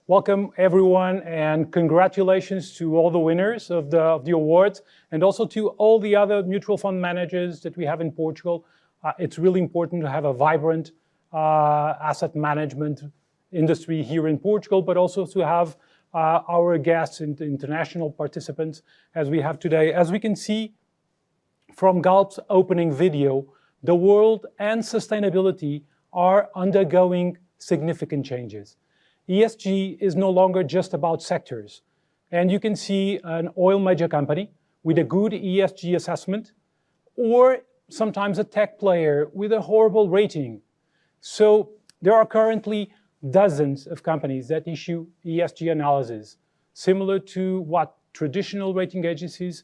welcome everyone, and congratulations to all the winners of the awards, and also to all the other mutual fund managers that we have in Portugal. It's really important to have a vibrant asset management industry here in Portugal, but also to have our guests and international participants as we have today. As we can see from Galp's opening video, the world and sustainability are undergoing significant changes. ESG is no longer just about sectors. And you can see an oil major company with a good ESG assessment, or sometimes a tech player with a horrible rating. So there are currently dozens of companies that issue ESG analysis, similar to what traditional rating agencies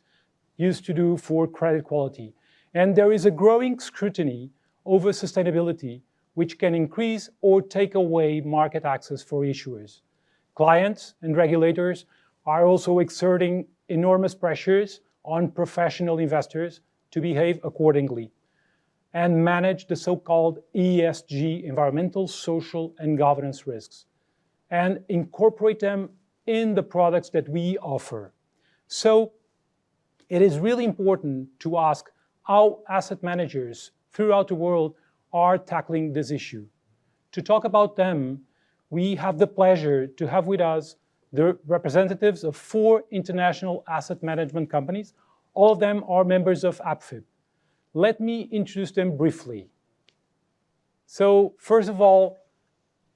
used to do for credit quality. And there is a growing scrutiny over sustainability, which can increase or take away market access for issuers. Clients and regulators are also exerting enormous pressures on professional investors to behave accordingly and manage the so-called ESG, environmental, social, and governance risks, and incorporate them in the products that we offer. So it is really important to ask how asset managers throughout the world are tackling this issue. To talk about them, we have the pleasure to have with us the representatives of 4 international asset management companies. All of them are members of APFIPP. Let me introduce them briefly. So first of all,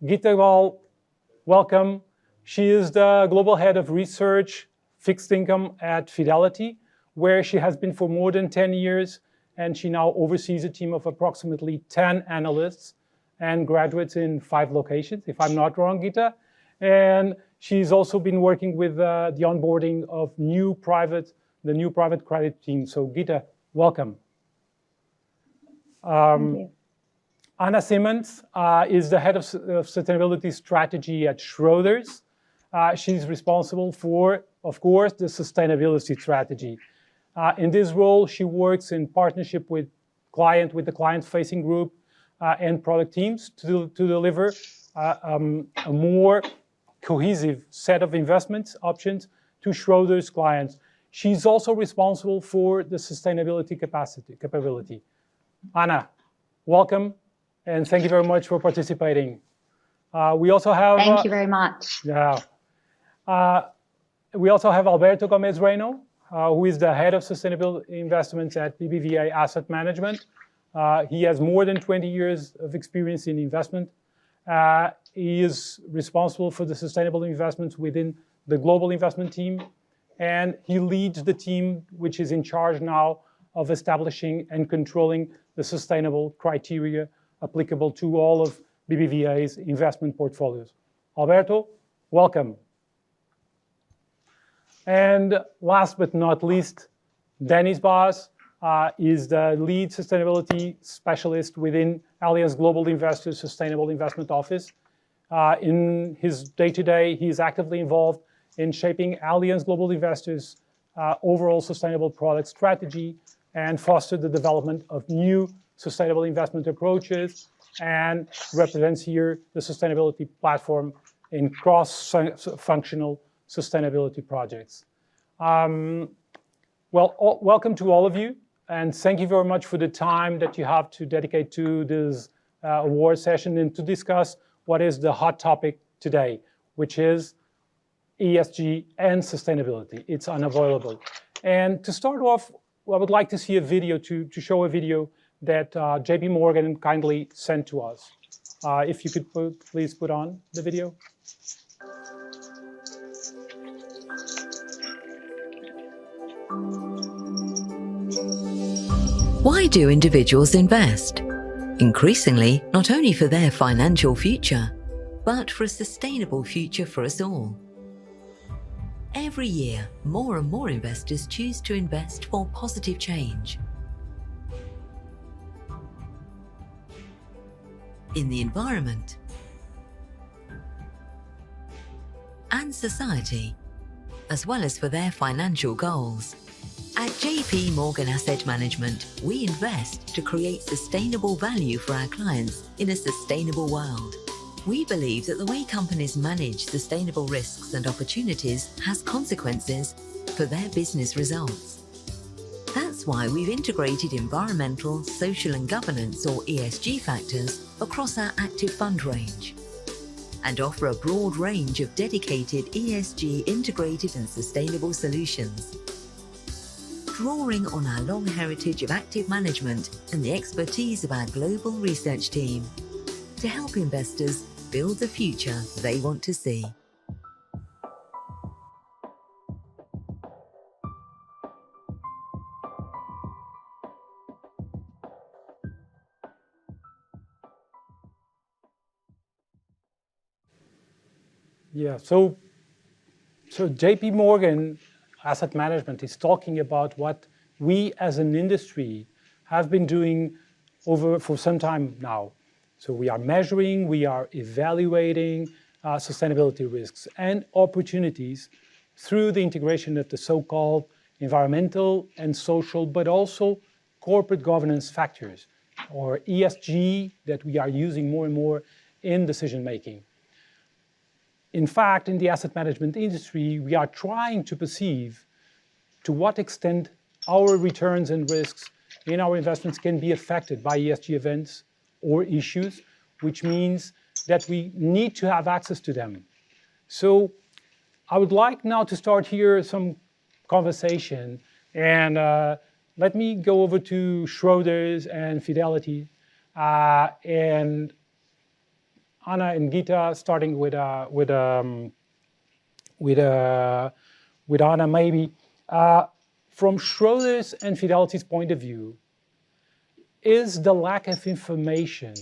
Gita Gal, welcome. She is the Global Head of Research, Fixed Income at Fidelity, where she has been for more than 10 years, and she now oversees a team of approximately 10 analysts and graduates in 5 locations, if I'm not wrong, Gita. And she's also been working with the onboarding of the new private credit team. So Gita, welcome. Thank you. Anna Simmons is the head of sustainability strategy at Schroders. She's responsible for, of course, the sustainability strategy. In this role, she works in partnership with the client-facing group and product teams to deliver a more cohesive set of investment options to Schroders clients. She's also responsible for the sustainability capability. Anna, welcome, and thank you very much for participating. We also have... Thank you very much. Yeah. We also have Alberto Gomez Reino, who is the head of sustainable investments at BBVA Asset Management. He has more than 20 years of experience in investment. He is responsible for the sustainable investments within the global investment team, and he leads the team which is in charge now of establishing and controlling the sustainable criteria applicable to all of BBVA's investment portfolios. Alberto, welcome. And last but not least, Dennis Baas is the lead sustainability specialist within Allianz Global Investors Sustainable Investment Office. In his day-to-day, he is actively involved in shaping Allianz Global Investors' overall sustainable product strategy and foster the development of new sustainable investment approaches, and represents here the sustainability platform in cross-functional sustainability projects. Welcome to all of you, and thank you very much for the time that you have to dedicate to this award session and to discuss what is the hot topic today, which is ESG and sustainability. It's unavoidable. And to start off, I would like to see a video, to show a video that JP Morgan kindly sent to us. If you could please put on the video. Why do individuals invest? Increasingly, not only for their financial future, but for a sustainable future for us all. Every year, more and more investors choose to invest for positive change. In the environment and society, as well as for their financial goals. At JP Morgan Asset Management, we invest to create sustainable value for our clients in a sustainable world. We believe that the way companies manage sustainable risks and opportunities has consequences for their business results. That's why we've integrated environmental, social and governance or ESG factors across our active fund range and offer a broad range of dedicated ESG integrated and sustainable solutions. Drawing on our long heritage of active management and the expertise of our global research team to help investors build the future they want to see. Yeah, so JP Morgan Asset Management is talking about what we as an industry have been doing for some time now. So we are measuring, we are evaluating sustainability risks and opportunities through the integration of the so-called environmental and social, but also corporate governance factors, or ESG, that we are using more and more in decision making. In fact, in the asset management industry, we are trying to perceive to what extent our returns and risks in our investments can be affected by ESG events or issues, which means that we need to have access to them. So I would like now to start here some conversation, and let me go over to Schroders and Fidelity, and Anna and Gita, starting with Anna maybe. From Schroders and Fidelity's point of view, is the lack of information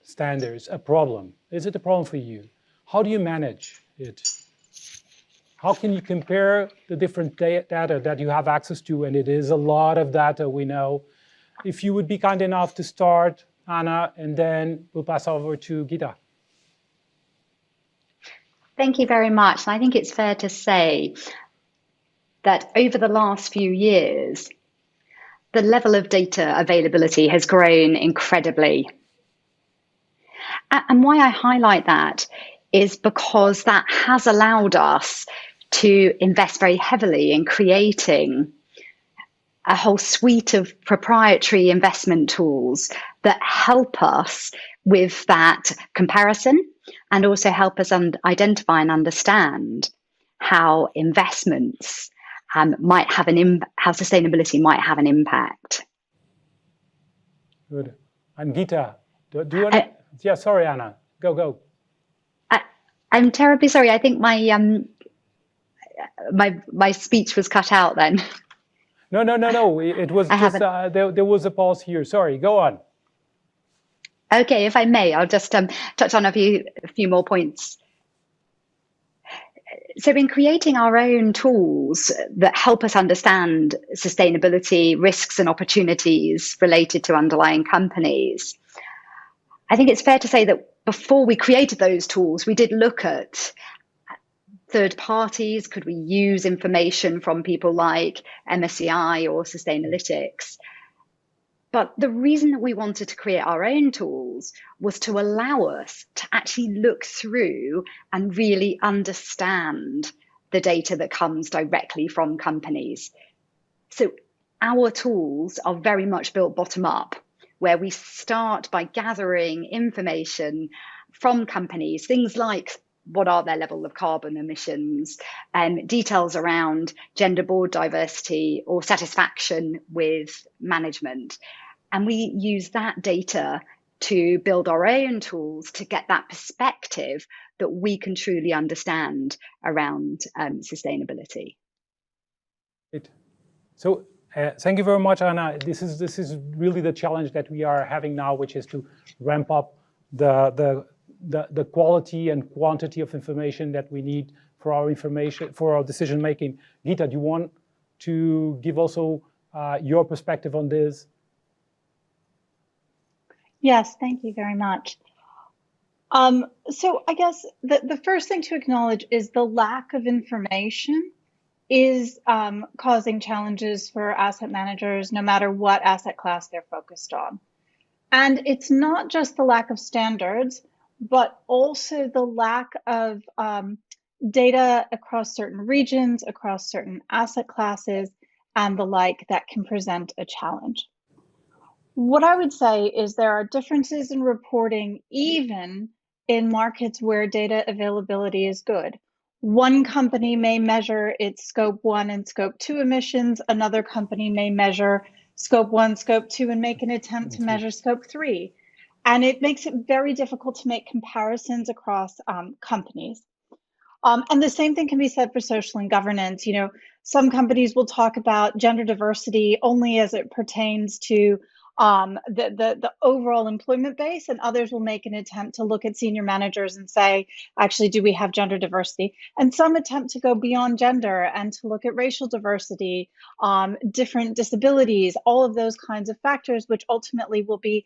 standards a problem? Is it a problem for you? How do you manage it? How can you compare the different data that you have access to? And it is a lot of data, we know. If you would be kind enough to start, Anna, and then we'll pass over to Gita. Thank you very much. And I think it's fair to say that over the last few years, the level of data availability has grown incredibly. And why I highlight that is because that has allowed us to invest very heavily in creating a whole suite of proprietary investment tools that help us with that comparison and also help us identify and understand how investments might have how sustainability might have an impact. Good. And Gita, do you want to? Yeah, sorry, Anna. Go. I'm terribly sorry. I think my my speech was cut out then. No. It was just there was a pause here. Sorry. Go on. Okay, if I may, I'll just touch on a few more points. So in creating our own tools that help us understand sustainability, risks and opportunities related to underlying companies, I think it's fair to say that before we created those tools, we did look at third parties. Could we use information from people like MSCI or Sustainalytics? But the reason that we wanted to create our own tools was to allow us to actually look through and really understand the data that comes directly from companies. So our tools are very much built bottom up, where we start by gathering information from companies, things like what are their level of carbon emissions, details around gender board diversity or satisfaction with management. And we use that data to build our own tools to get that perspective that we can truly understand around sustainability. So thank you very much, Anna. This is really the challenge that we are having now, which is to ramp up the quality and quantity of information that we need for our decision making. Gita, do you want to give also your perspective on this? Yes, thank you very much. So I guess the first thing to acknowledge is the lack of information is causing challenges for asset managers, no matter what asset class they're focused on. And it's not just the lack of standards. but also the lack of data across certain regions, across certain asset classes, and the like that can present a challenge. What I would say is there are differences in reporting even in markets where data availability is good. One company may measure its scope 1 and scope 2 emissions. Another company may measure scope 1, scope 2, and make an attempt to measure scope 3. And it makes it very difficult to make comparisons across companies. And the same thing can be said for social and governance. You know, some companies will talk about gender diversity only as it pertains to the overall employment base, and others will make an attempt to look at senior managers and say, actually, do we have gender diversity? And some attempt to go beyond gender and to look at racial diversity, different disabilities, all of those kinds of factors, which ultimately will be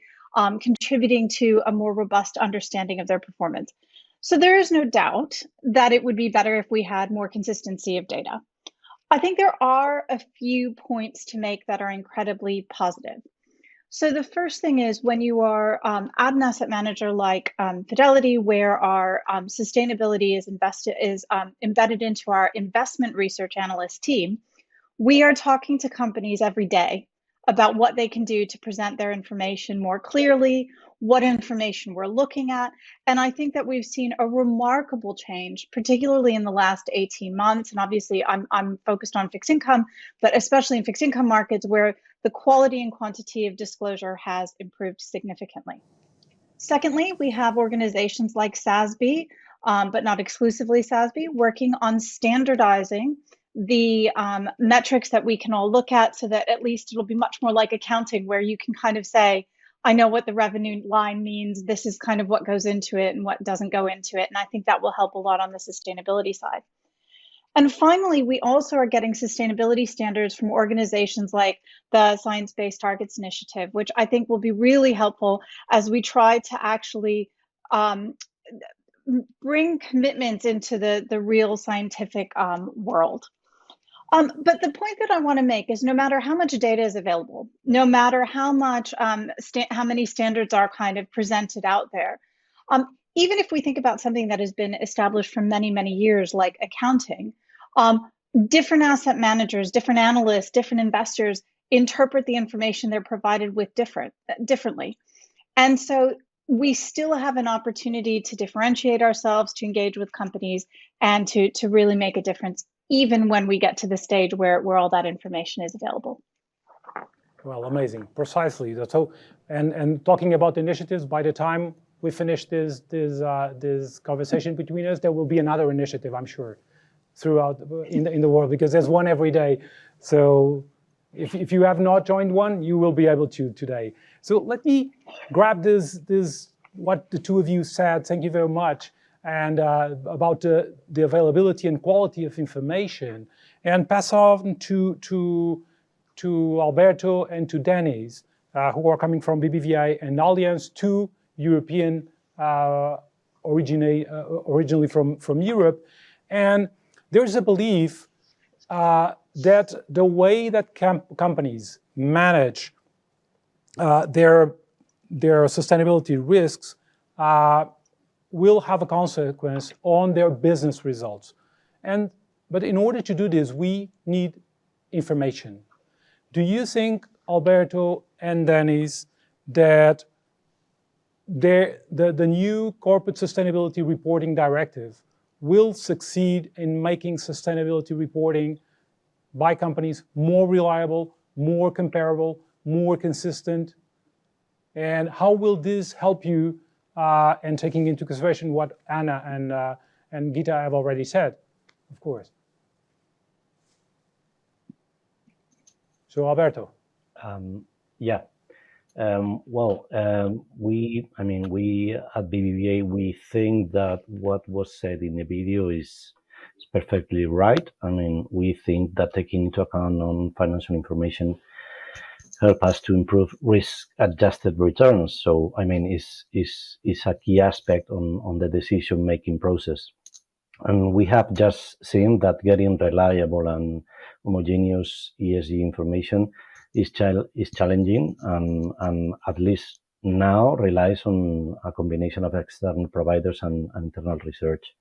contributing to a more robust understanding of their performance. So there is no doubt that it would be better if we had more consistency of data. I think there are a few points to make that are incredibly positive. So the first thing is when you are at an asset manager like Fidelity, where our sustainability is embedded into our investment research analyst team, we are talking to companies every day about what they can do to present their information more clearly, what information we're looking at. And I think that we've seen a remarkable change, particularly in the last 18 months. And obviously I'm focused on fixed income, but especially in fixed income markets where the quality and quantity of disclosure has improved significantly. Secondly, we have organizations like SASB, but not exclusively SASB, working on standardizing the metrics that we can all look at so that at least it'll be much more like accounting, where you can kind of say, I know what the revenue line means. This is kind of what goes into it and what doesn't go into it. And I think that will help a lot on the sustainability side. And finally, we also are getting sustainability standards from organizations like the Science Based Targets Initiative, which I think will be really helpful as we try to actually bring commitments into the real scientific world. But the point that I want to make is no matter how much data is available, no matter how much, how many standards are kind of presented out there, even if we think about something that has been established for many, many years, like accounting, different asset managers, different analysts, different investors interpret the information they're provided with differently. And so we still have an opportunity to differentiate ourselves, to engage with companies, and to really make a difference, even when we get to the stage where all that information is available. Well, amazing, precisely. So, and talking about initiatives, by the time we finish this conversation between us, there will be another initiative, I'm sure, throughout in the world, because there's one every day. So if you have not joined one, you will be able to today. So let me grab this what the two of you said. Thank you very much. And about the availability and quality of information, and pass on to Alberto and to Dennis, who are coming from BBVA and Allianz, two European, originally from Europe. And there's a belief that the way that companies manage their sustainability risks will have a consequence on their business results. But in order to do this, we need information. Do you think, Alberto and Dennis, that the new Corporate Sustainability Reporting Directive will succeed in making sustainability reporting by companies more reliable, more comparable, more consistent? And how will this help you, and taking into consideration what Anna and Gita have already said, of course? So, Alberto. Yeah. We at BBVA, we think that what was said in the video is perfectly right. I mean, we think that taking into account non-financial information help us to improve risk-adjusted returns. So, I mean, is a key aspect on the decision-making process. And we have just seen that getting reliable and homogeneous ESG information is challenging, and at least now relies on a combination of external providers and internal research.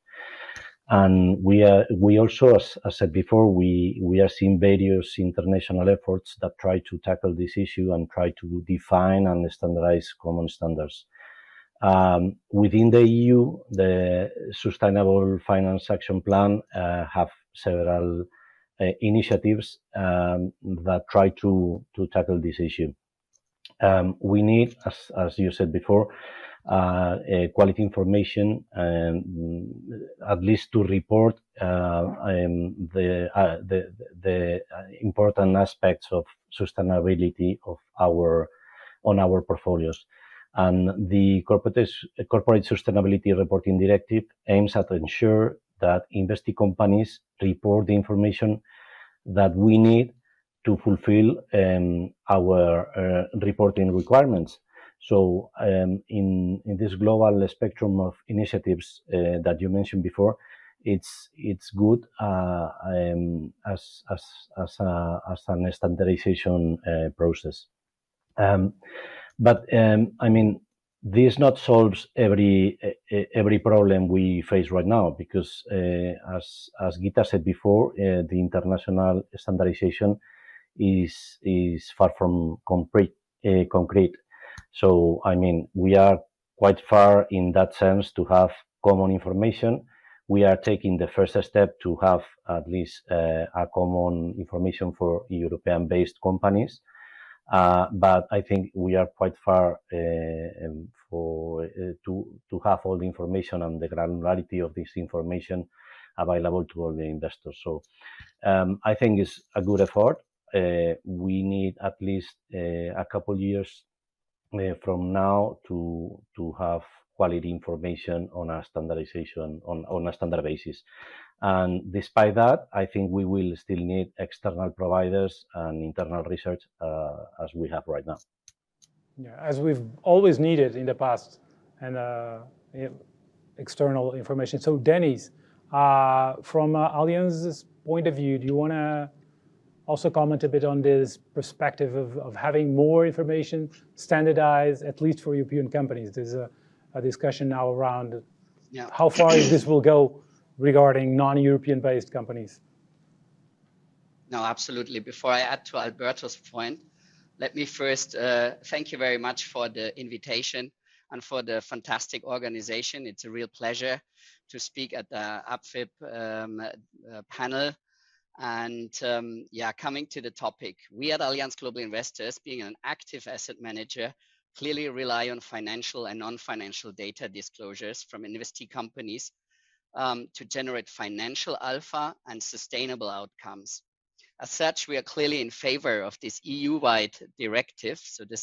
And we also, as said before, we are seeing various international efforts that try to tackle this issue and try to define and standardize common standards. Within the EU, the Sustainable Finance Action Plan have several initiatives that try to tackle this issue. We need, as you said before, quality information, at least to report the important aspects of sustainability on our portfolios. And the Corporate Sustainability Reporting Directive aims at ensure that investing companies report the information that we need to fulfill our reporting requirements. So in this global spectrum of initiatives that you mentioned before, it's good as an standardization process. But I mean, this not solves every problem we face right now, because as Gita said before, the international standardization is far from concrete. So I mean, we are quite far in that sense to have common information. We are taking the first step to have at least a common information for European-based companies. But I think we are quite far to have all the information and the granularity of this information available to all the investors. So I think it's a good effort. We need at least a couple years from now to have quality information on a standardization on a standard basis. And despite that, I think we will still need external providers and internal research as we have right now. Yeah, as we've always needed in the past, and external information. So Dennis, from Allianz's point of view, do you want to also comment a bit on this perspective of having more information standardized, at least for European companies? There's a discussion now around how far this will go regarding non-European based companies. No, absolutely. Before I add to Alberto's point, let me first thank you very much for the invitation and for the fantastic organization. It's a real pleasure to speak at the APFIPP panel. And coming to the topic, we at Allianz Global Investors, being an active asset manager, clearly rely on financial and non-financial data disclosures from investee companies to generate financial alpha and sustainable outcomes. As such, we are clearly in favor of this EU-wide directive, so the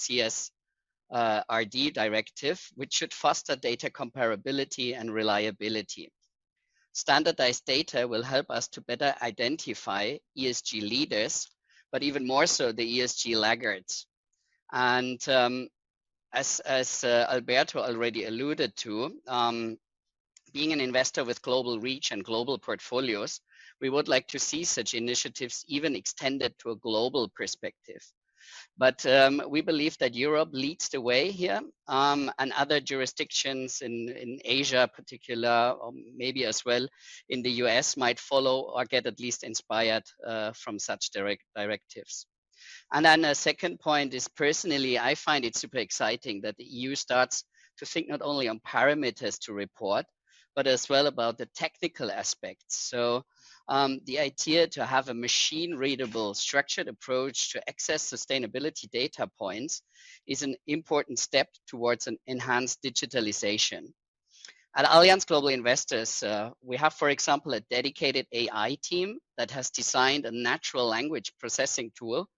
CSRD directive, which should foster data comparability and reliability. Standardized data will help us to better identify ESG leaders, but even more so the ESG laggards. And as Alberto already alluded to, being an investor with global reach and global portfolios, we would like to see such initiatives even extended to a global perspective. But we believe that Europe leads the way here, and other jurisdictions in Asia particular, or maybe as well in the US, might follow or get at least inspired from such directives. And then a second point is, personally, I find it super exciting that the EU starts to think not only on parameters to report, but as well about the technical aspects. So the idea to have a machine-readable, structured approach to access sustainability data points is an important step towards an enhanced digitalization. At Allianz Global Investors, we have, for example, a dedicated AI team that has designed a natural language processing tool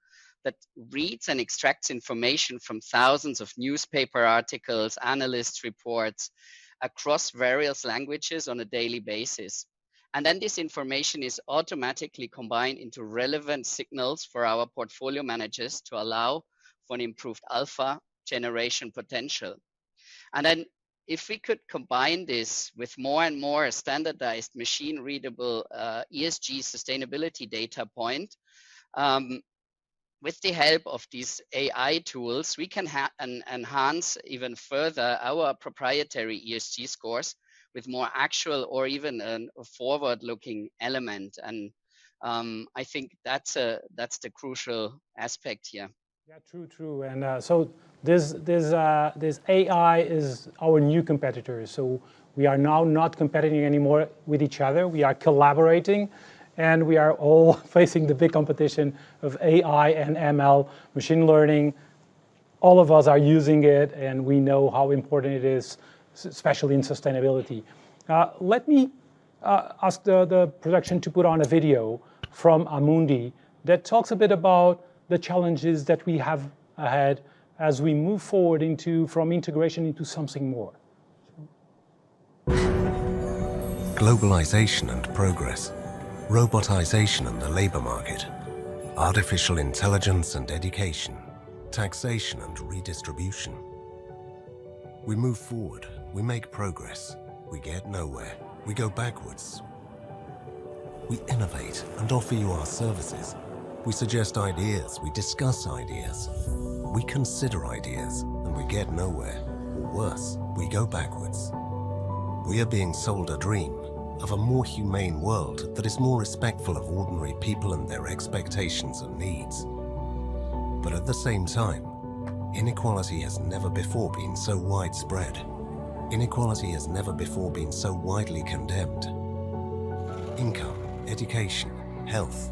that reads and extracts information from thousands of newspaper articles, analyst reports across various languages on a daily basis. And then this information is automatically combined into relevant signals for our portfolio managers to allow for an improved alpha generation potential. And then if we could combine this with more and more standardized machine-readable ESG sustainability data point, with the help of these AI tools, we can enhance even further our proprietary ESG scores with more actual or even a forward-looking element. And I think that's the crucial aspect here. Yeah, true. And so this AI is our new competitor. So we are now not competing anymore with each other. We are collaborating, and we are all facing the big competition of AI and ML, machine learning. All of us are using it, and we know how important it is, especially in sustainability. Let me ask the production to put on a video from Amundi that talks a bit about the challenges that we have ahead as we move forward from integration into something more. Globalization and progress, robotization and the labor market, artificial intelligence and education, taxation and redistribution. We move forward, we make progress, we get nowhere, we go backwards. We innovate and offer you our services. We suggest ideas, we discuss ideas. We consider ideas and we get nowhere, or worse, we go backwards. We are being sold a dream of a more humane world that is more respectful of ordinary people and their expectations and needs. But at the same time, inequality has never before been so widespread. Inequality has never before been so widely condemned. Income, education, health,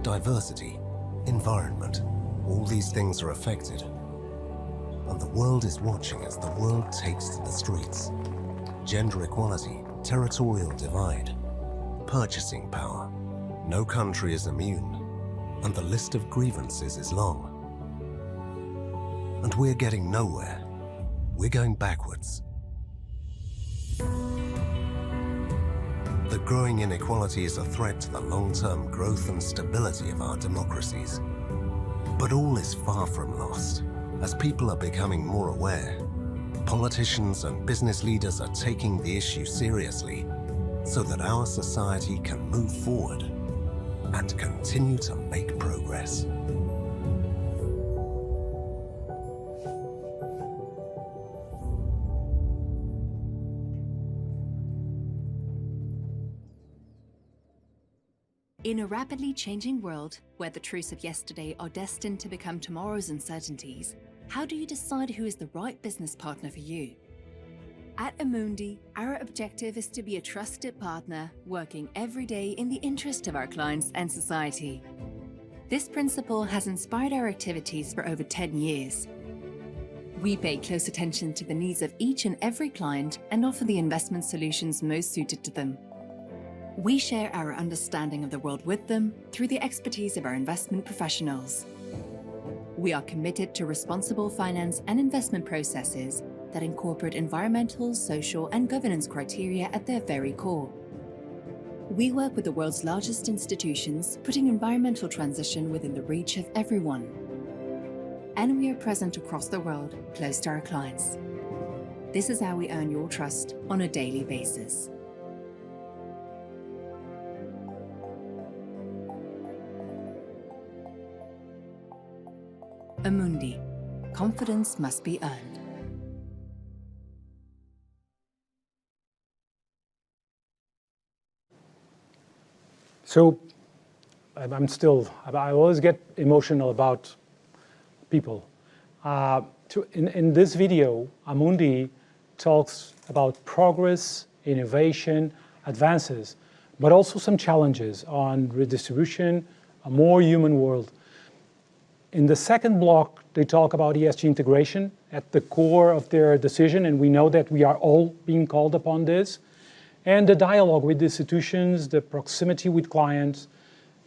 diversity, environment, all these things are affected. And the world is watching as the world takes to the streets. Gender equality, territorial divide, purchasing power. No country is immune, and the list of grievances is long. And we're getting nowhere. We're going backwards. The growing inequality is a threat to the long-term growth and stability of our democracies. But all is far from lost. As people are becoming more aware, politicians and business leaders are taking the issue seriously so that our society can move forward and continue to make progress. In a rapidly changing world, where the truths of yesterday are destined to become tomorrow's uncertainties, how do you decide who is the right business partner for you? At Amundi, our objective is to be a trusted partner, working every day in the interest of our clients and society. This principle has inspired our activities for over 10 years. We pay close attention to the needs of each and every client and offer the investment solutions most suited to them. We share our understanding of the world with them through the expertise of our investment professionals. We are committed to responsible finance and investment processes that incorporate environmental, social, and governance criteria at their very core. We work with the world's largest institutions, putting environmental transition within the reach of everyone. And we are present across the world, close to our clients. This is how we earn your trust on a daily basis. Amundi. Confidence must be earned. So I always get emotional about people. In this video, Amundi talks about progress, innovation, advances, but also some challenges on redistribution, a more human world. In the second block, they talk about ESG integration at the core of their decision, and we know that we are all being called upon this. And the dialogue with the institutions, the proximity with clients,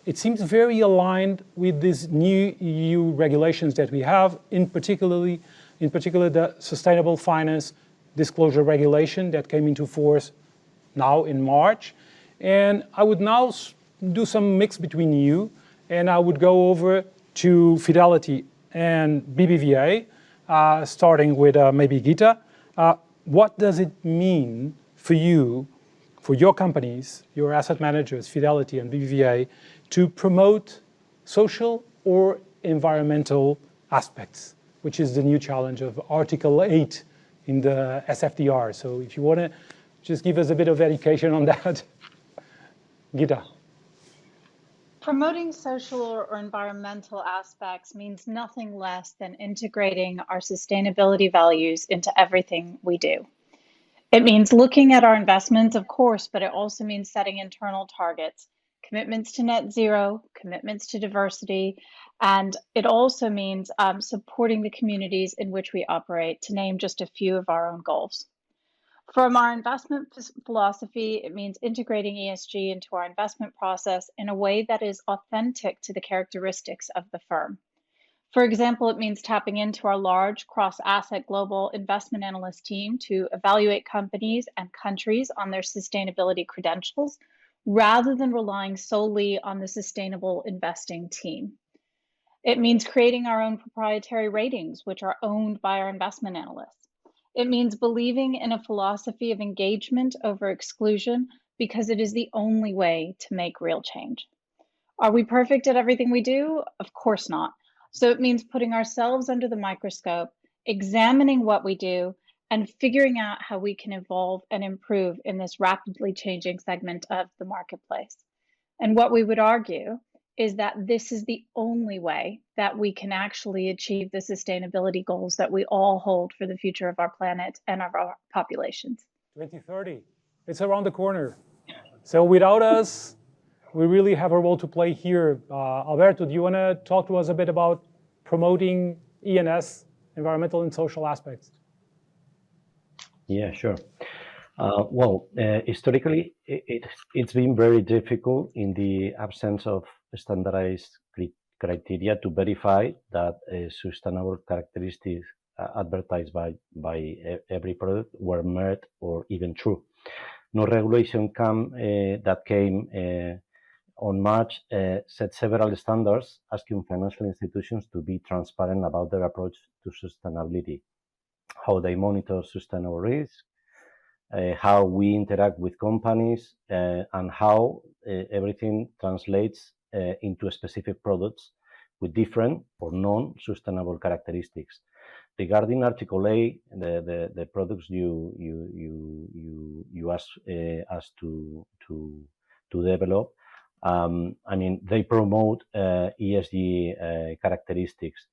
it seems very aligned with these new EU regulations that we have, in particular the Sustainable Finance Disclosure Regulation that came into force now in March. And I would now do some mix between you, and I would go over to Fidelity and BBVA, starting with maybe Gita. What does it mean for you, for your companies, your asset managers, Fidelity and BBVA, to promote social or environmental aspects, which is the new challenge of Article 8 in the SFDR. So if you want to just give us a bit of education on that, Gita. Promoting social or environmental aspects means nothing less than integrating our sustainability values into everything we do. It means looking at our investments, of course, but it also means setting internal targets, commitments to net zero, commitments to diversity, and it also means supporting the communities in which we operate, to name just a few of our own goals. From our investment philosophy, it means integrating ESG into our investment process in a way that is authentic to the characteristics of the firm. For example, it means tapping into our large cross-asset global investment analyst team to evaluate companies and countries on their sustainability credentials, rather than relying solely on the sustainable investing team. It means creating our own proprietary ratings, which are owned by our investment analysts. It means believing in a philosophy of engagement over exclusion, because it is the only way to make real change. Are we perfect at everything we do? Of course not. So it means putting ourselves under the microscope, examining what we do, and figuring out how we can evolve and improve in this rapidly changing segment of the marketplace. And what we would argue is that this is the only way that we can actually achieve the sustainability goals that we all hold for the future of our planet and of our populations. 2030, it's around the corner. So without us, we really have a role to play here. Alberto, do you want to talk to us a bit about promoting E&S, environmental and social aspects? Yeah, sure. Historically, it's been very difficult in the absence of standardized criteria to verify that sustainable characteristics advertised by every product were met or even true. No regulation that came on March set several standards asking financial institutions to be transparent about their approach to sustainability, how they monitor sustainable risk, how we interact with companies, and how everything translates into specific products with different or non-sustainable characteristics. Regarding Article 8, the products you asked us to develop, I mean, they promote ESG characteristics.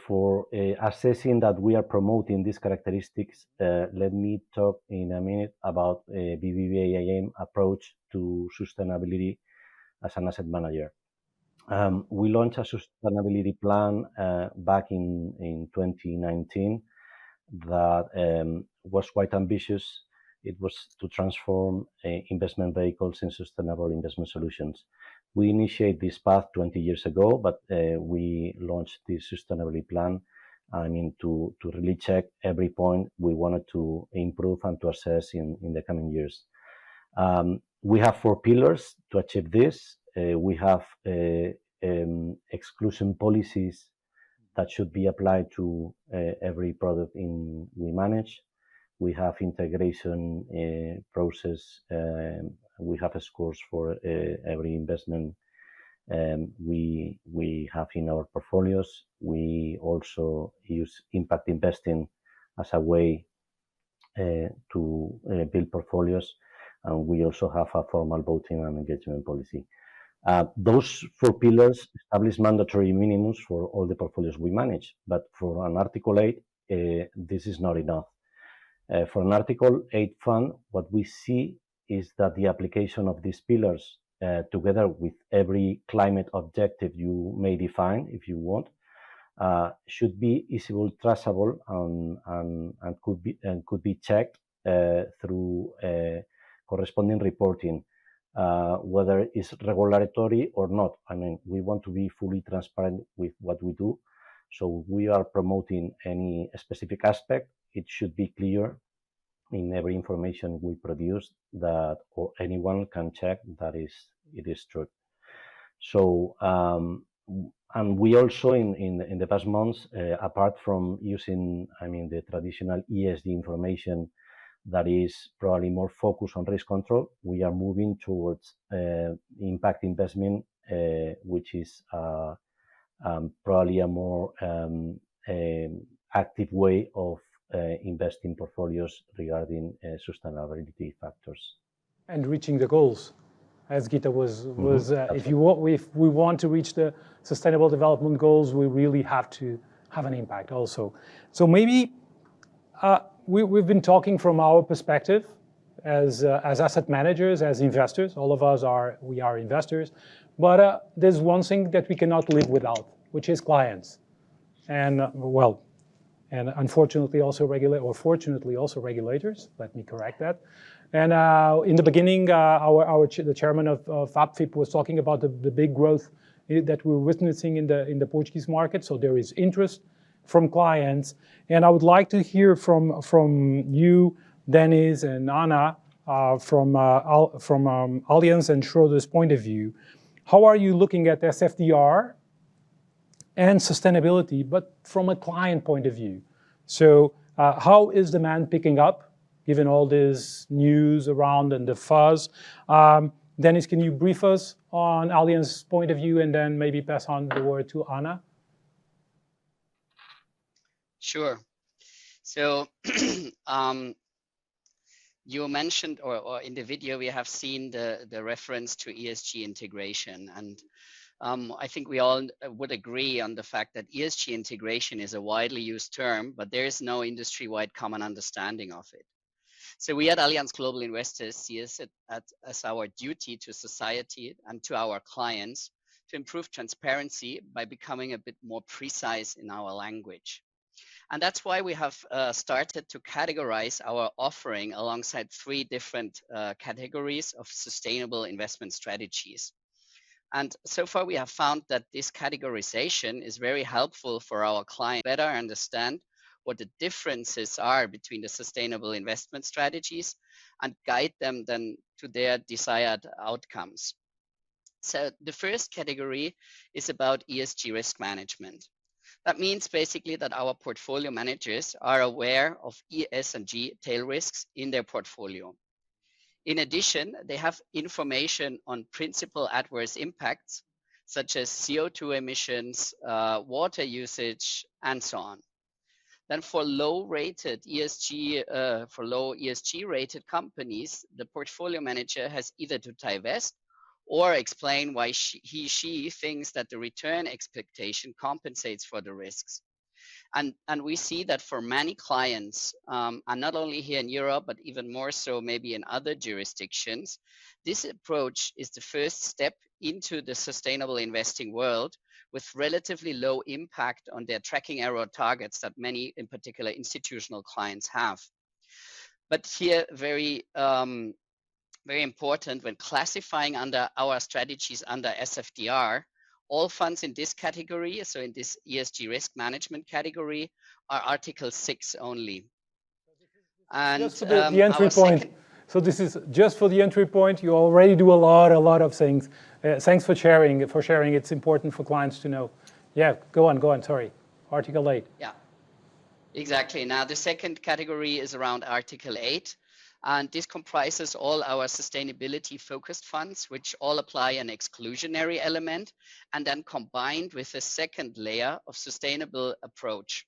For assessing that we are promoting these characteristics, let me talk in a minute about BBVA IM approach to sustainability as an asset manager. We launched a sustainability plan back in 2019 that was quite ambitious. It was to transform investment vehicles in sustainable investment solutions. We initiated this path 20 years ago, but we launched this sustainability plan, I mean, to really check every point we wanted to improve and to assess in the coming years. We have 4 pillars to achieve this. We have exclusion policies that should be applied to every product we manage. We have integration process. We have scores for every investment we have in our portfolios. We also use impact investing as a way to build portfolios, and we also have a formal voting and engagement policy. Those 4 pillars establish mandatory minimums for all the portfolios we manage, but for an Article 8, this is not enough. For an Article 8 fund, what we see is that the application of these pillars, together with every climate objective you may define, if you want, should be easily traceable and could be checked through corresponding reporting, whether it's regulatory or not. I mean, we want to be fully transparent with what we do. So we are promoting any specific aspect. It should be clear in every information we produce that, or anyone can check that it is true. So, and we also in the past months, apart from using, I mean, the traditional ESG information that is probably more focused on risk control, we are moving towards impact investment, which is probably a more active way of investing portfolios regarding sustainability factors. And reaching the goals, as Gita was if we want to reach the Sustainable Development Goals, we really have to have an impact also. So maybe we've been talking from our perspective as asset managers, as investors. All of us are investors, but there's one thing that we cannot live without, which is clients, and and unfortunately also fortunately also regulators. Let me correct that. And in the beginning, the chairman of APFIPP was talking about the big growth that we're witnessing in the Portuguese market. So there is interest from clients, and I would like to hear from you, Dennis and Anna, from Allianz and Schroders' point of view. How are you looking at SFDR and sustainability, but from a client point of view? So how is demand picking up, given all this news around and the fuzz? Dennis, can you brief us on Allianz's point of view and then maybe pass on the word to Anna? Sure. So you mentioned, or in the video, we have seen the reference to ESG integration. And I think we all would agree on the fact that ESG integration is a widely used term, but there is no industry-wide common understanding of it. So we at Allianz Global Investors see it as our duty to society and to our clients to improve transparency by becoming a bit more precise in our language. And that's why we have started to categorize our offering alongside 3 different categories of sustainable investment strategies. And so far we have found that this categorization is very helpful for our clients to better understand what the differences are between the sustainable investment strategies and guide them then to their desired outcomes. So the first category is about ESG risk management. That means basically that our portfolio managers are aware of ESG tail risks in their portfolio. In addition, they have information on principal adverse impacts, such as CO2 emissions, water usage, and so on. Then for low ESG rated companies, the portfolio manager has either to divest or explain why she thinks that the return expectation compensates for the risks. And we see that for many clients, and not only here in Europe, but even more so maybe in other jurisdictions, this approach is the first step into the sustainable investing world with relatively low impact on their tracking error targets that many, in particular, institutional clients have. But here, very important, when classifying under our strategies under SFDR, all funds in this category, so in this ESG risk management category, are Article 6 only. And just for the entry point. So this is just for the entry point. You already do a lot of things. Thanks for sharing. It's important for clients to know. Yeah, go on. Sorry, Article 8. Yeah, exactly. Now the second category is around Article 8. And this comprises all our sustainability focused funds, which all apply an exclusionary element and then combined with a second layer of sustainable approach.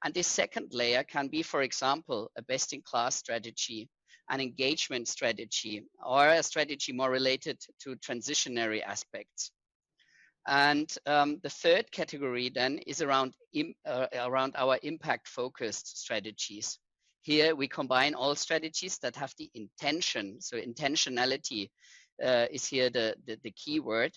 And this second layer can be, for example, a best-in-class strategy, an engagement strategy, or a strategy more related to transitionary aspects. And the third category then is around our impact-focused strategies. Here we combine all strategies that have the intention, so intentionality is here the key word,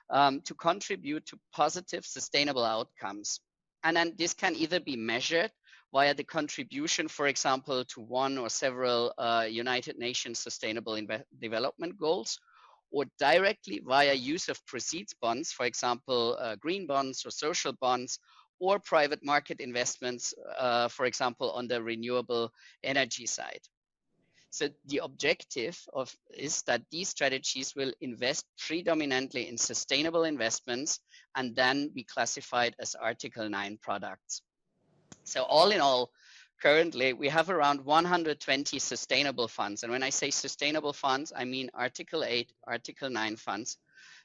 to contribute to positive sustainable outcomes. And then this can either be measured via the contribution, for example, to one or several United Nations Sustainable Development Goals, or directly via use of proceeds bonds, for example, green bonds or social bonds, or private market investments, for example, on the renewable energy side. So the objective is that these strategies will invest predominantly in sustainable investments and then be classified as Article 9 products. So all in all, currently we have around 120 sustainable funds. And when I say sustainable funds, I mean Article 8, Article 9 funds,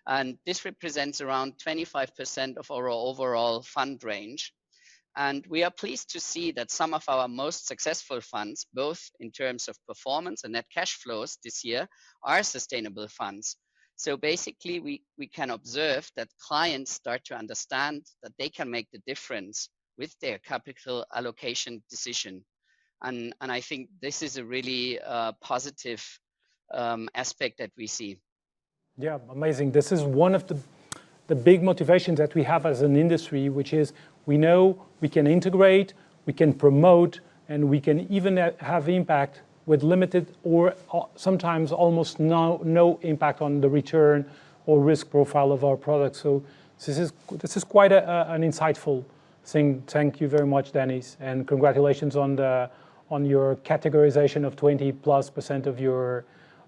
And this represents around 25% of our overall fund range. And we are pleased to see that some of our most successful funds, both in terms of performance and net cash flows this year, are sustainable funds. So basically, we can observe that clients start to understand that they can make the difference with their capital allocation decision. And I think this is a really positive aspect that we see. Yeah, amazing. This is one of the big motivations that we have as an industry, which is we know we can integrate, we can promote, and we can even have impact with limited or sometimes almost no impact on the return or risk profile of our products. So this is quite an insightful thing. Thank you very much, Dennis, and congratulations on your categorization of 20+%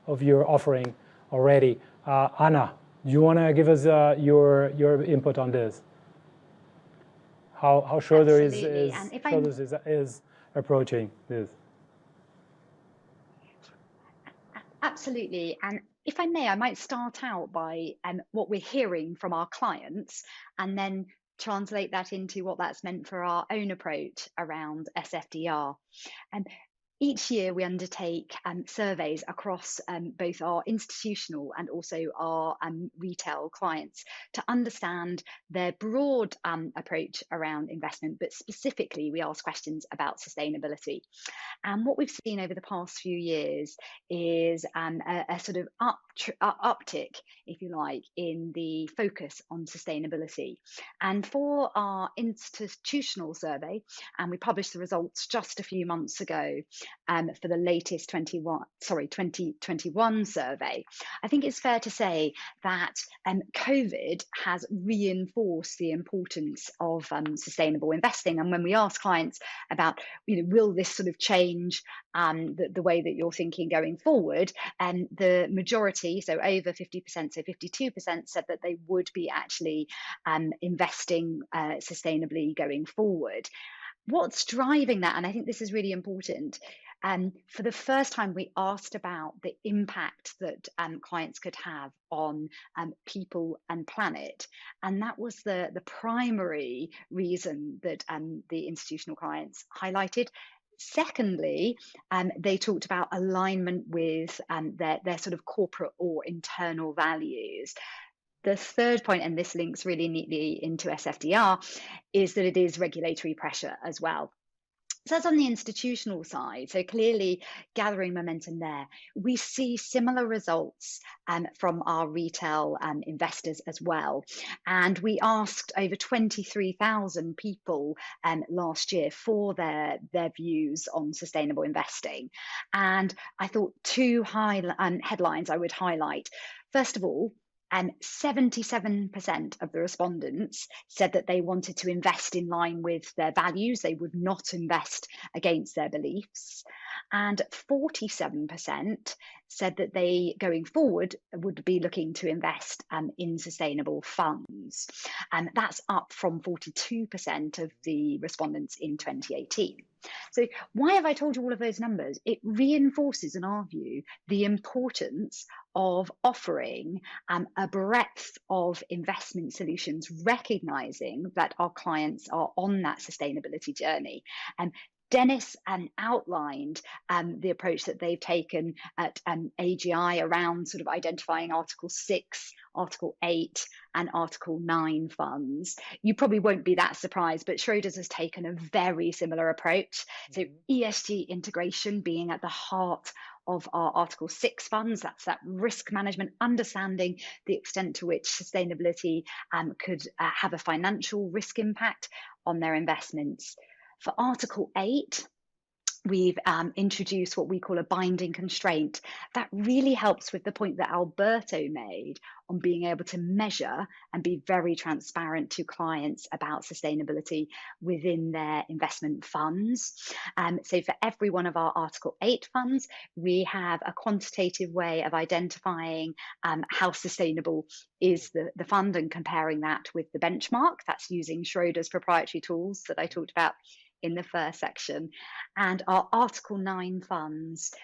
of your offering already. Anna, do you want to give us your input on this? How Schroeder is approaching this? Absolutely. And if I may, I might start out by what we're hearing from our clients and then translate that into what that's meant for our own approach around SFDR. Each year we undertake surveys across both our institutional and also our retail clients to understand their broad approach around investment, but specifically we ask questions about sustainability. And what we've seen over the past few years is a sort of uptick, if you like, in the focus on sustainability. And for our institutional survey, and we published the results just a few months ago, for the latest 2021 survey, I think it's fair to say that COVID has reinforced the importance of sustainable investing. And when we ask clients about, will this sort of change the way that you're thinking going forward, and the majority, so over 50%, so 52%, said that they would be actually investing sustainably going forward. What's driving that? And I think this is really important. For the first time, we asked about the impact that clients could have on people and planet. And that was the primary reason that the institutional clients highlighted. Secondly, they talked about alignment with their sort of corporate or internal values. The third point, and this links really neatly into SFDR, is that it is regulatory pressure as well. So that's on the institutional side. So clearly gathering momentum there. We see similar results from our retail investors as well. And we asked over 23,000 people last year for their views on sustainable investing. And I thought two headlines I would highlight. First of all, 77% of the respondents said that they wanted to invest in line with their values. They would not invest against their beliefs. And 47% said that they, going forward, would be looking to invest in sustainable funds. And that's up from 42% of the respondents in 2018. So why have I told you all of those numbers? It reinforces, in our view, the importance of offering a breadth of investment solutions, recognizing that our clients are on that sustainability journey. Dennis outlined the approach that they've taken at AGI around sort of identifying Article 6, Article 8 and Article 9 funds. You probably won't be that surprised, but Schroders has taken a very similar approach. So ESG integration being at the heart of our Article 6 funds. That's that risk management, understanding the extent to which sustainability could have a financial risk impact on their investments. For Article 8, we've introduced what we call a binding constraint. That really helps with the point that Alberto made on being able to measure and be very transparent to clients about sustainability within their investment funds. So for every one of our Article 8 funds, we have a quantitative way of identifying how sustainable is the fund and comparing that with the benchmark. That's using Schroders' proprietary tools that I talked about in the first section. And our Article 9 funds,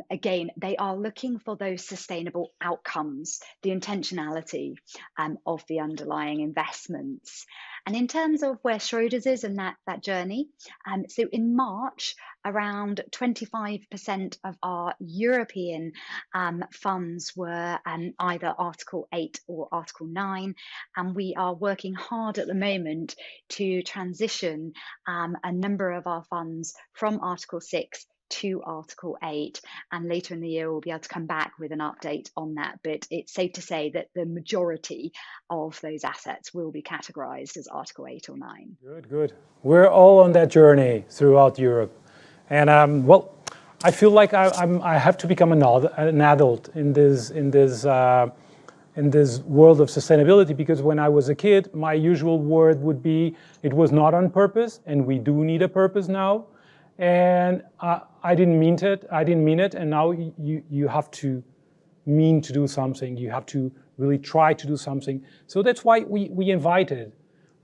again, they are looking for those sustainable outcomes, the intentionality of the underlying investments. And in terms of where Schroders is in that journey, so in March, around 25% of our European funds were either Article 8 or Article 9, and we are working hard at the moment to transition a number of our funds from Article 6 to Article 8, and later in the year we'll be able to come back with an update on that, but it's safe to say that the majority of those assets will be categorized as Article 8 or 9. Good. We're all on that journey throughout Europe, and well, I feel like I have to become an adult in this world of sustainability, because when I was a kid, my usual word would be, it was not on purpose, and we do need a purpose now. And I didn't mean it, and now you have to mean to do something. You have to really try to do something. So that's why we invited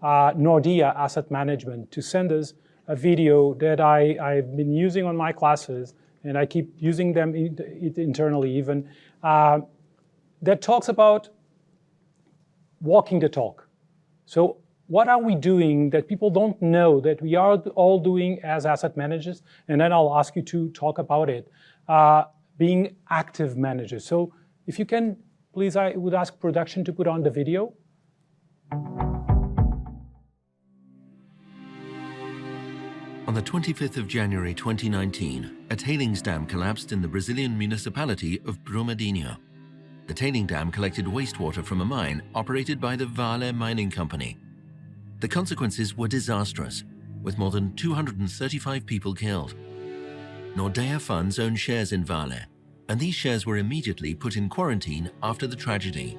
Nordea Asset Management to send us a video that I've been using on my classes, and I keep using them internally even, that talks about walking the talk. So what are we doing that people don't know that we are all doing as asset managers? And then I'll ask you to talk about it, being active managers. So if you can, please, I would ask production to put on the video. On the 25th of January 2019, a tailings dam collapsed in the Brazilian municipality of Brumadinho. The tailing dam collected wastewater from a mine operated by the Vale Mining Company. The consequences were disastrous, with more than 235 people killed. Nordea funds own shares in Vale, and these shares were immediately put in quarantine after the tragedy.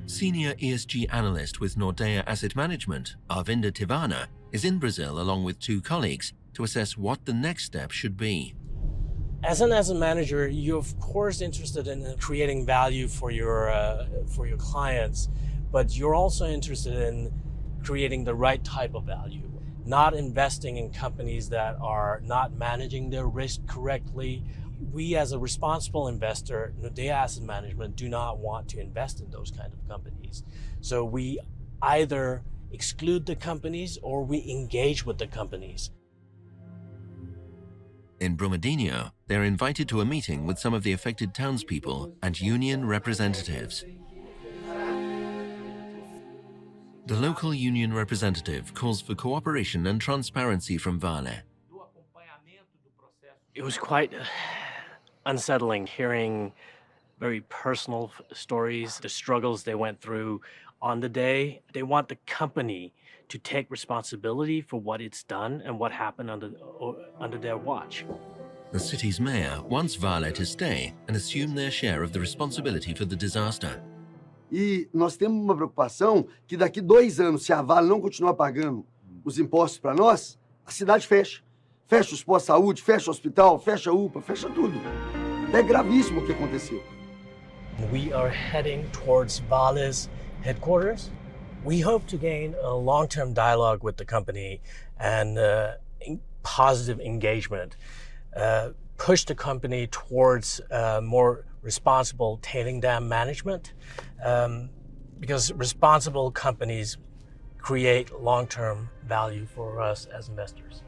Senior ESG analyst with Nordea Asset Management, Arvinda Tivana, is in Brazil along with two colleagues to assess what the next step should be. As an asset manager, you're of course interested in creating value for your clients, but you're also interested in creating the right type of value, not investing in companies that are not managing their risk correctly. We, as a responsible investor, Nordea Asset Management, do not want to invest in those kind of companies. So we either exclude the companies or we engage with the companies. In Brumadinho, they're invited to a meeting with some of the affected townspeople and union representatives. The local union representative calls for cooperation and transparency from Vale. It was quite unsettling hearing very personal stories, the struggles they went through on the day. They want the company to take responsibility for what it's done and what happened under their watch. The city's mayor wants Vale to stay and assume their share of the responsibility for the disaster. E nós temos uma preocupação que daqui 2 anos, se a Vale não continuar pagando os impostos para nós, a cidade fecha. Fecha os postos de saúde, fecha o hospital, fecha a UPA, fecha tudo. É gravíssimo o que aconteceu. We are heading towards Vale's headquarters. We hope to gain a long-term dialogue with the company and positive engagement, push the company towards more responsible tailing dam management, because responsible companies create long-term value for us as investors.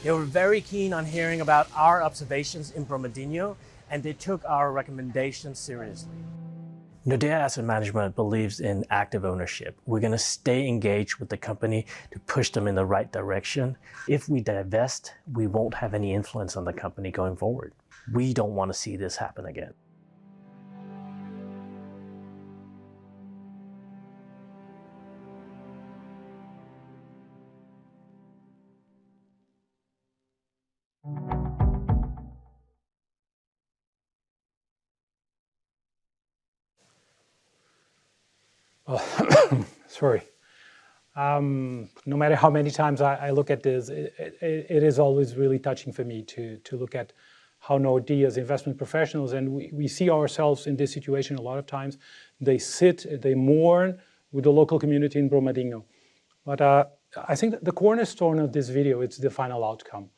They were very keen on hearing about our observations in Brumadinho, and they took our recommendations seriously. Nordea Asset Management believes in active ownership. We're going to stay engaged with the company to push them in the right direction. If we divest, we won't have any influence on the company going forward. We don't want to see this happen again. Sorry. No matter how many times I look at this, it is always really touching for me to look at how Nordea as investment professionals, and we see ourselves in this situation a lot of times. They sit, they mourn with the local community in Brumadinho. But I think that the cornerstone of this video is the final outcome.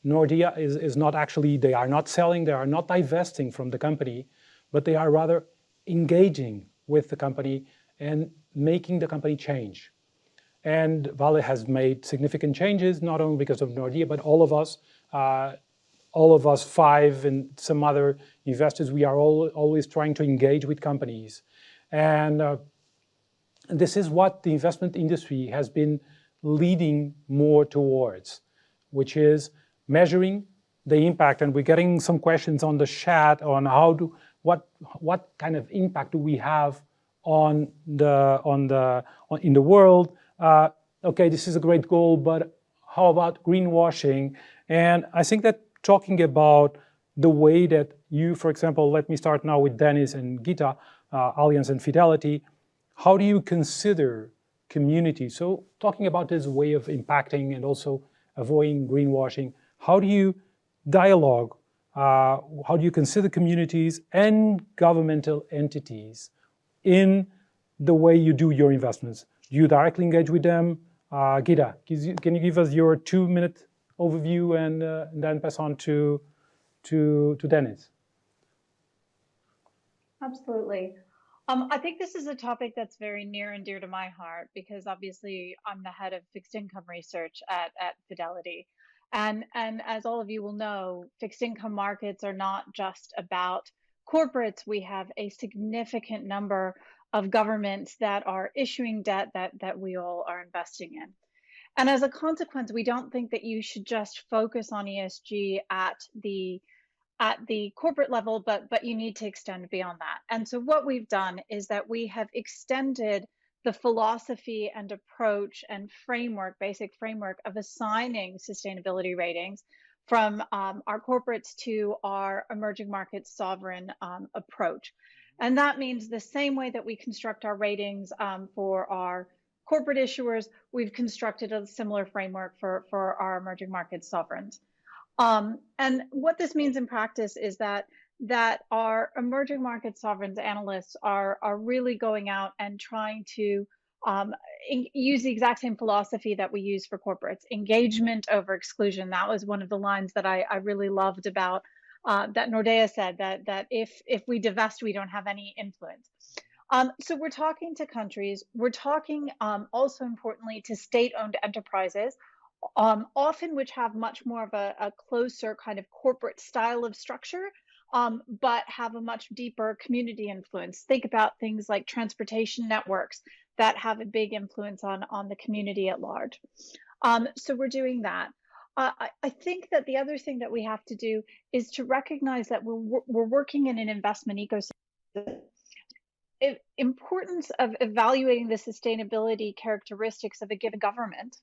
Nordea is not actually, they are not selling, they are not divesting from the company, but they are rather engaging with the company and making the company change. And Vale has made significant changes, not only because of Nordea, but all of us 5 and some other investors, we are always trying to engage with companies. And this is what the investment industry has been leading more towards, which is measuring the impact. And we're getting some questions on the chat on what kind of impact do we have in the world. Okay, this is a great goal, but how about greenwashing? And I think that talking about the way that you, for example, let me start now with Dennis and Gita, Allianz and Fidelity. How do you consider community? So talking about this way of impacting and also avoiding greenwashing, how do you dialogue? How do you consider communities and governmental entities in the way you do your investments? Do you directly engage with them? Gita, can you give us your 2-minute overview and then pass on to Dennis? Absolutely. I think this is a topic that's very near and dear to my heart because obviously I'm the head of fixed income research at Fidelity. And as all of you will know, fixed income markets are not just about corporates. We have a significant number of governments that are issuing debt that we all are investing in. And as a consequence, we don't think that you should just focus on ESG at the corporate level, but you need to extend beyond that. And so what we've done is that we have extended the philosophy and approach and framework, basic framework of assigning sustainability ratings from our corporates to our emerging markets sovereign approach. And that means the same way that we construct our ratings for our corporate issuers, we've constructed a similar framework for our emerging markets sovereigns. And what this means in practice is that our emerging market sovereigns analysts are really going out and trying to use the exact same philosophy that we use for corporates, engagement over exclusion. That was one of the lines that I really loved about that Nordea said, that if we divest, we don't have any influence. So we're talking to countries, we're talking also importantly to state-owned enterprises, often which have much more of a closer kind of corporate style of structure, but have a much deeper community influence. Think about things like transportation networks that have a big influence on the community at large. So we're doing that. I think that the other thing that we have to do is to recognize that we're working in an investment ecosystem. Importance of evaluating the sustainability characteristics of a given government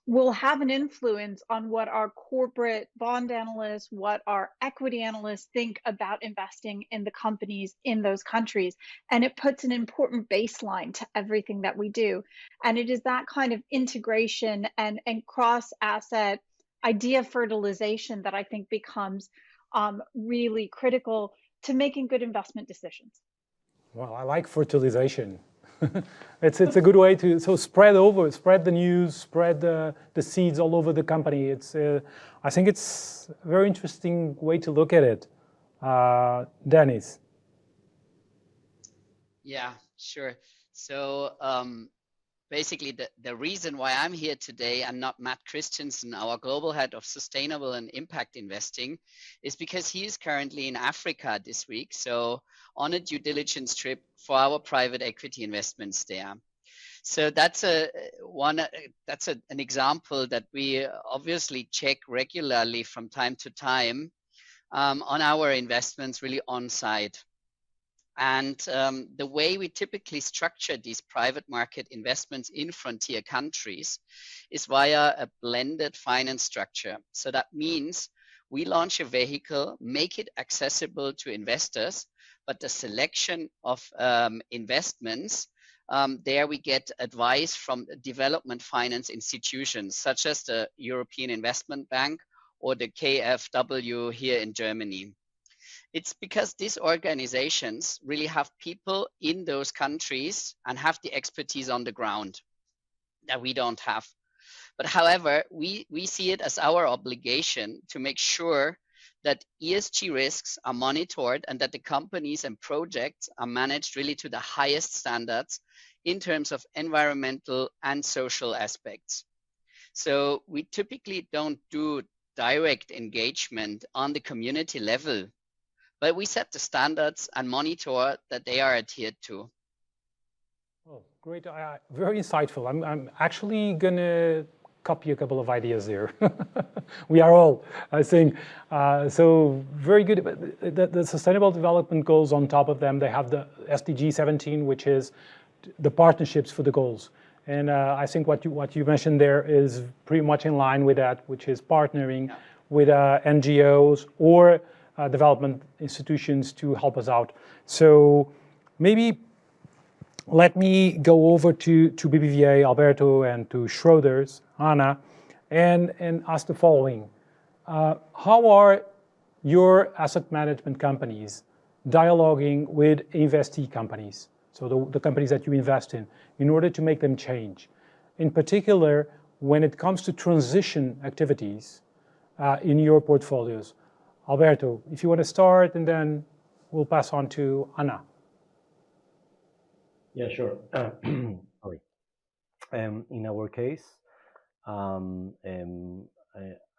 will have an influence on what our corporate bond analysts, what our equity analysts think about investing in the companies in those countries. And it puts an important baseline to everything that we do. And it is that kind of integration and cross-asset idea fertilization that I think becomes really critical to making good investment decisions. Well, I like fertilization. It's a good way to spread the news, spread the seeds all over the company. I think it's a very interesting way to look at it. Dennis. Yeah, sure. So basically the reason why I'm here today and not Matt Christensen, our global head of sustainable and impact investing, is because he is currently in Africa this week. So on a due diligence trip for our private equity investments there. So that's an example that we obviously check regularly from time to time on our investments really on site. And the way we typically structure these private market investments in frontier countries is via a blended finance structure. So that means we launch a vehicle, make it accessible to investors, but the selection of investments, there we get advice from development finance institutions, such as the European Investment Bank or the KfW here in Germany. It's because these organizations really have people in those countries and have the expertise on the ground that we don't have. But however, we see it as our obligation to make sure that ESG risks are monitored and that the companies and projects are managed really to the highest standards in terms of environmental and social aspects. So we typically don't do direct engagement on the community level, but we set the standards and monitor that they are adhered to. Oh, great. Very insightful. I'm actually going to copy a couple of ideas there. We are all, I think. So very good. The Sustainable Development Goals, on top of them, they have the SDG 17, which is the partnerships for the goals. And I think what you mentioned there is pretty much in line with that, which is partnering with NGOs or development institutions to help us out. So maybe let me go over to BBVA, Alberto, and to Schroders, Anna, and ask the following. How are your asset management companies dialoguing with investee companies, so the companies that you invest in order to make them change? In particular, when it comes to transition activities in your portfolios. Alberto, if you want to start, and then we'll pass on to Anna. Yeah, sure. Sorry. In our case,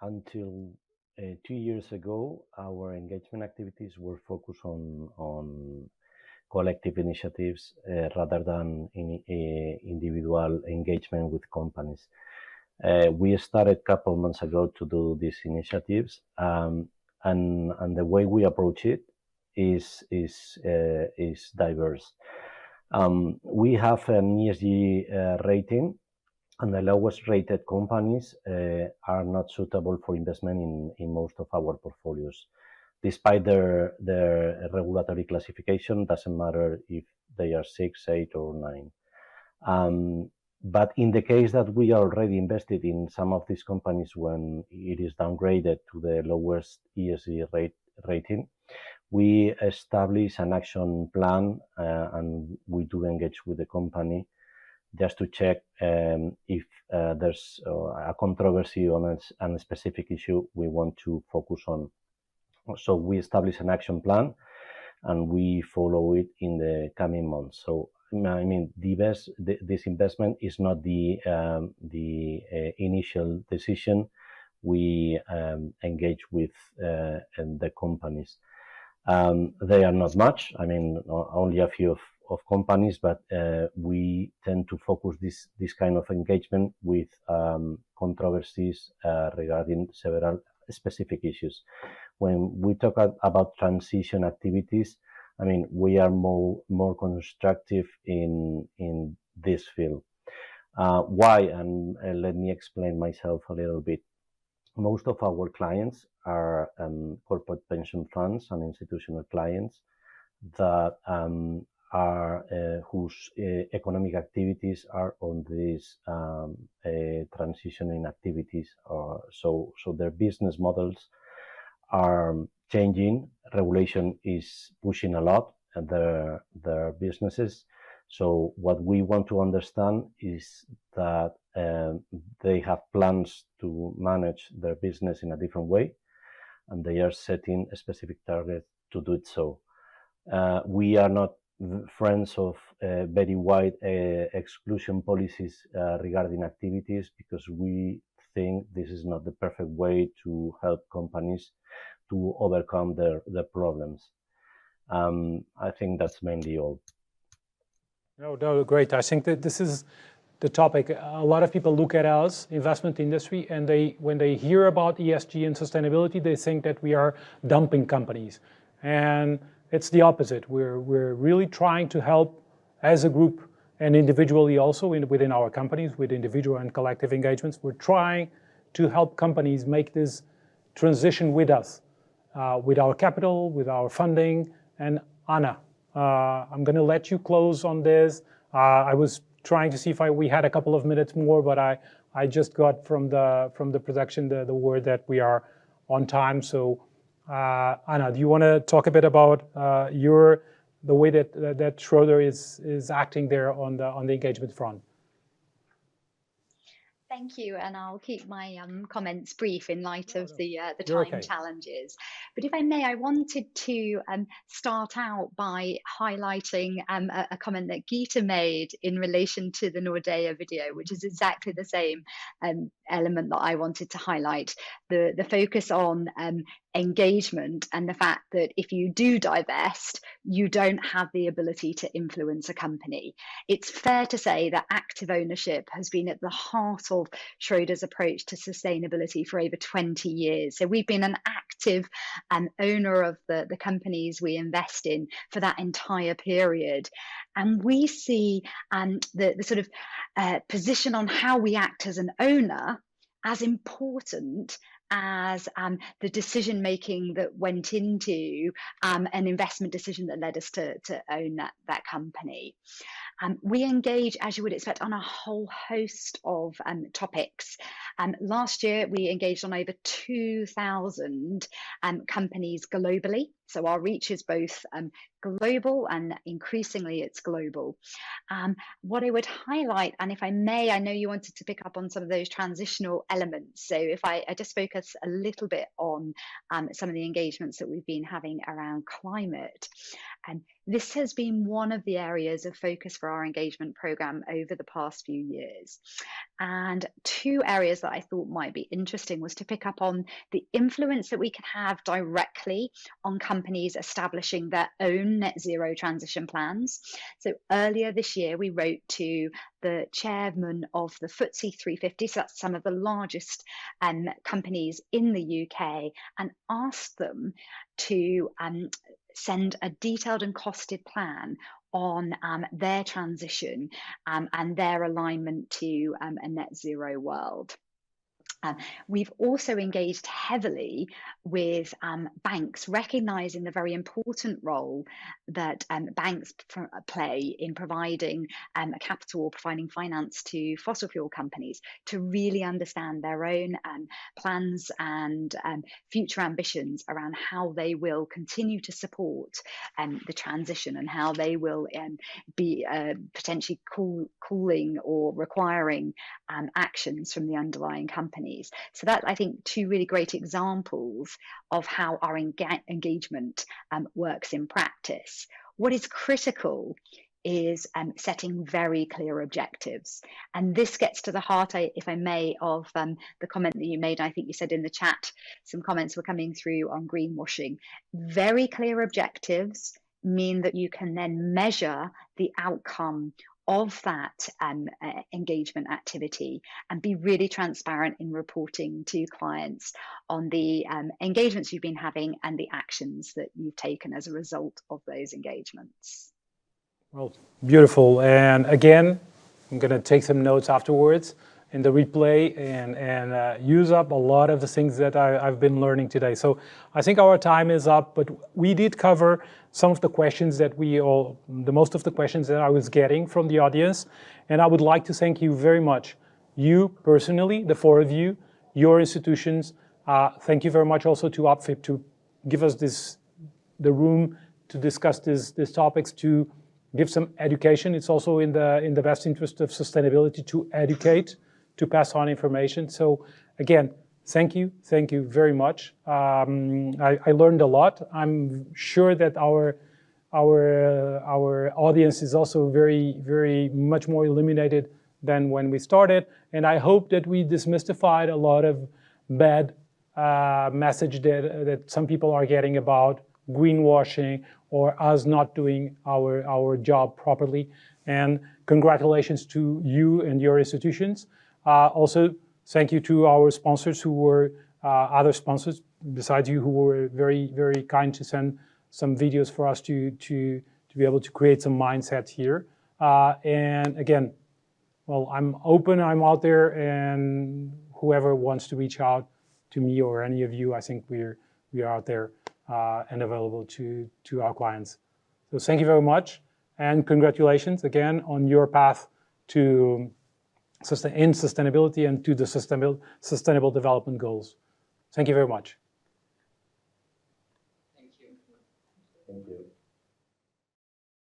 until 2 years ago, our engagement activities were focused on collective initiatives rather than individual engagement with companies. We started a couple of months ago to do these initiatives, and the way we approach it is diverse. We have an ESG rating, and the lowest rated companies are not suitable for investment in most of our portfolios. Despite their regulatory classification, doesn't matter if they are 6, 8, or 9. But in the case that we are already invested in some of these companies when it is downgraded to the lowest ESG rating, we establish an action plan and we do engage with the company just to check if there's a controversy on a specific issue we want to focus on. So we establish an action plan and we follow it in the coming months. So I mean, this investment is not the initial decision. We engage with the companies. They are not much. I mean, only a few of companies, but we tend to focus this kind of engagement with controversies regarding several specific issues. When we talk about transition activities, I mean, we are more constructive in this field. Why? And let me explain myself a little bit. Most of our clients are corporate pension funds and institutional clients that are whose economic activities are on these transitioning activities. So their business models are changing. Regulation is pushing a lot at their businesses. So what we want to understand is that they have plans to manage their business in a different way, and they are setting a specific target to do it so. We are not friends of very wide exclusion policies regarding activities, because we think this is not the perfect way to help companies to overcome their problems. I think that's mainly all. No, great. I think that this is the topic. A lot of people look at us, investment industry, and when they hear about ESG and sustainability, they think that we are dumping companies. And it's the opposite. We're really trying to help as a group and individually also within our companies, with individual and collective engagements. We're trying to help companies make this transition with us, with our capital, with our funding. And Anna, I'm going to let you close on this. I was trying to see if we had a couple of minutes more, but I just got from the production the word that we are on time. So Anna, do you want to talk a bit about the way that Schroeder is acting there on the engagement front? Thank you, and I'll keep my comments brief in light of the time challenges. But if I may, I wanted to start out by highlighting a comment that Geeta made in relation to the Nordea video, which is exactly the same element that I wanted to highlight, the focus on engagement and the fact that if you do divest, you don't have the ability to influence a company. It's fair to say that active ownership has been at the heart of Schroeder's approach to sustainability for over 20 years. So we've been an active owner of the companies we invest in for that entire period. And we see the sort of position on how we act as an owner as important as the decision making that went into an investment decision that led us to own that company. We engage, as you would expect, on a whole host of topics. Last year, we engaged on over 2,000 companies globally. So our reach is both global and increasingly it's global. What I would highlight, and if I may, I know you wanted to pick up on some of those transitional elements. So if I just focus a little bit on some of the engagements that we've been having around climate. This has been one of the areas of focus for our engagement program over the past few years. And two areas that I thought might be interesting was to pick up on the influence that we can have directly on companies establishing their own net zero transition plans. So earlier this year, we wrote to the chairman of the FTSE 350, so that's some of the largest companies in the UK, and asked them to send a detailed and costed plan on their transition and their alignment to a net zero world. We've also engaged heavily with banks, recognising the very important role that banks play in providing capital or providing finance to fossil fuel companies to really understand their own plans and future ambitions around how they will continue to support the transition and how they will be potentially calling or requiring actions from the underlying companies. So that, I think, two really great examples of how our engagement works in practice. What is critical is setting very clear objectives. And this gets to the heart, if I may, of the comment that you made. I think you said in the chat, some comments were coming through on greenwashing. Very clear objectives mean that you can then measure the outcome of that engagement activity and be really transparent in reporting to clients on the engagements you've been having and the actions that you've taken as a result of those engagements. Well, beautiful. And again, I'm going to take some notes afterwards in the replay and use up a lot of the things that I've been learning today. So I think our time is up, but we did cover some of the questions that most of the questions that I was getting from the audience. And I would like to thank you very much. You personally, the four of you, your institutions. Thank you very much also to APFIPP to give us the room to discuss these topics, to give some education. It's also in the best interest of sustainability to educate, to pass on information. So again, thank you very much. I learned a lot. I'm sure that our audience is also very much more illuminated than when we started. And I hope that we demystified a lot of bad message that some people are getting about greenwashing or us not doing our job properly. And congratulations to you and your institutions. Also, thank you to our sponsors who were, other sponsors besides you, who were very kind to send some videos for us to be able to create some mindset here. And again, well, I'm open, I'm out there, and whoever wants to reach out to me or any of you, I think we are out there and available to our clients. So thank you very much, and congratulations again on your path to sustainability and to the sustainable development goals. Thank you very much.